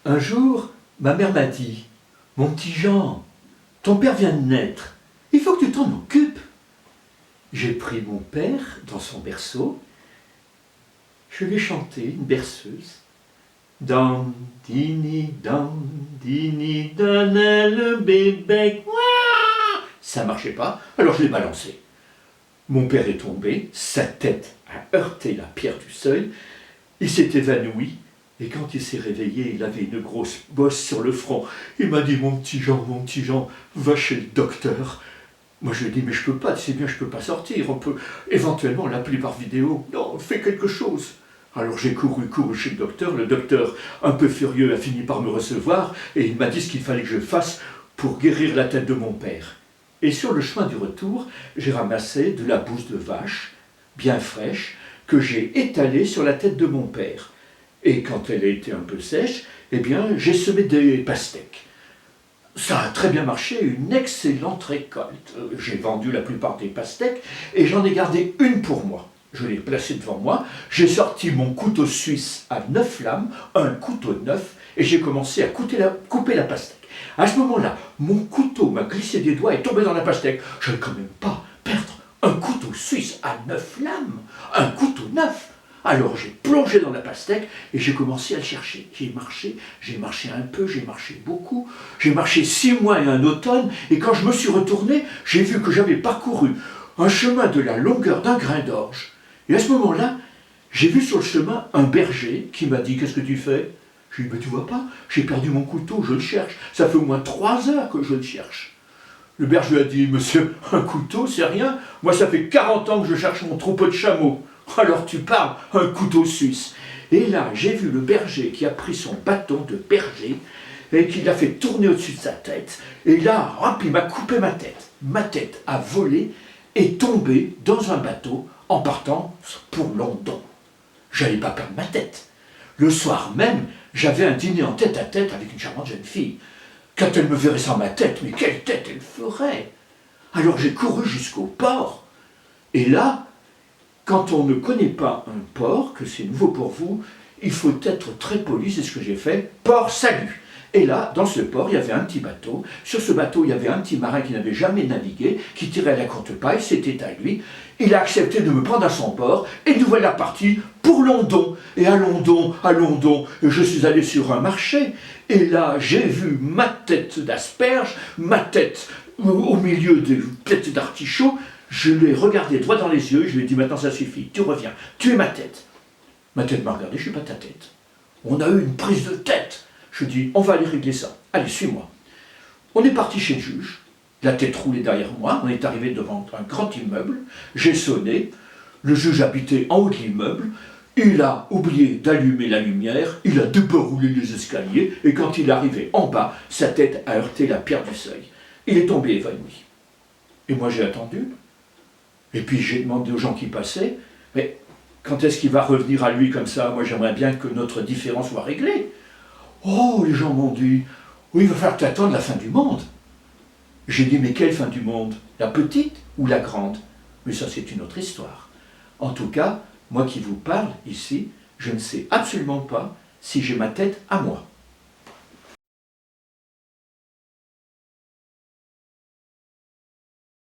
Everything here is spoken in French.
Un jour, ma mère m'a dit « Mon petit Jean, ton père vient de naître, il faut que tu t'en occupes. » J'ai pris mon père dans son berceau, je lui ai chanté une berceuse. Dan, dini, donnez le bébé. Ça marchait pas, alors je l'ai balancé. Mon père est tombé, sa tête a heurté la pierre du seuil, il s'est évanoui, et quand il s'est réveillé, il avait une grosse bosse sur le front. Il m'a dit, mon petit Jean, va chez le docteur. Moi je lui ai dit, mais je peux pas, tu sais bien, je peux pas sortir, on peut éventuellement l'appeler par vidéo. Non, fais quelque chose. Alors j'ai couru chez le docteur, un peu furieux, a fini par me recevoir, et il m'a dit ce qu'il fallait que je fasse pour guérir la tête de mon père. Et sur le chemin du retour, j'ai ramassé de la bouse de vache, bien fraîche, que j'ai étalée sur la tête de mon père. Et quand elle a été un peu sèche, eh bien, j'ai semé des pastèques. Ça a très bien marché, une excellente récolte. J'ai vendu la plupart des pastèques et j'en ai gardé une pour moi. Je l'ai placée devant moi, j'ai sorti mon couteau suisse à 9 lames, un couteau neuf, et j'ai commencé à couper la pastèque. À ce moment-là, mon couteau m'a glissé des doigts et tombé dans la pastèque. Je ne vais quand même pas perdre un couteau suisse à 9 lames, un couteau neuf. Alors j'ai plongé dans la pastèque et j'ai commencé à le chercher. J'ai marché un peu, j'ai marché beaucoup. J'ai marché 6 mois et un automne, et quand je me suis retourné, j'ai vu que j'avais parcouru un chemin de la longueur d'un grain d'orge. Et à ce moment-là, j'ai vu sur le chemin un berger qui m'a dit « Qu'est-ce que tu fais ?» Je lui ai dit « Mais tu vois pas, j'ai perdu mon couteau, je le cherche. Ça fait au moins 3 heures que je le cherche. » Le berger a dit « Monsieur, un couteau, c'est rien. Moi, ça fait 40 ans que je cherche mon troupeau de chameaux. Alors tu parles, un couteau suisse. » Et là, j'ai vu le berger qui a pris son bâton de berger et qui l'a fait tourner au-dessus de sa tête. Et là, hop, il m'a coupé ma tête. Ma tête a volé et tombé dans un bateau en partant pour London. J'allais pas perdre ma tête. Le soir même, j'avais un dîner en tête-à-tête avec une charmante jeune fille. Quand elle me verrait sans ma tête, mais quelle tête elle ferait? Alors j'ai couru jusqu'au port. Et là, quand on ne connaît pas un port, que c'est nouveau pour vous, il faut être très poli, c'est ce que j'ai fait. Port salut. Et là, dans ce port, il y avait un petit bateau. Sur ce bateau, il y avait un petit marin qui n'avait jamais navigué, qui tirait à la courte paille, c'était à lui. Il a accepté de me prendre à son bord, et nous voilà partis pour London. Et à London, je suis allé sur un marché, et là, j'ai vu ma tête d'asperge, ma tête au milieu des têtes d'artichaut. Je l'ai regardé droit dans les yeux, je lui ai dit, maintenant ça suffit, tu reviens, tu es ma tête. Ma tête m'a regardé, je ne suis pas ta tête. On a eu une prise de tête. Je dis, on va aller régler ça. Allez, suis-moi. On est parti chez le juge, la tête roulée derrière moi, on est arrivé devant un grand immeuble, j'ai sonné, le juge habitait en haut de l'immeuble, il a oublié d'allumer la lumière, il a déroulé les escaliers, et quand il est arrivé en bas, sa tête a heurté la pierre du seuil. Il est tombé évanoui. Et moi j'ai attendu, et puis j'ai demandé aux gens qui passaient, mais quand est-ce qu'il va revenir à lui comme ça? Moi j'aimerais bien que notre différence soit réglée. Oh, les gens m'ont dit, oui, il va falloir t'attendre la fin du monde. J'ai dit, mais quelle fin du monde? La petite ou la grande? Mais ça, c'est une autre histoire. En tout cas, moi qui vous parle ici, je ne sais absolument pas si j'ai ma tête à moi.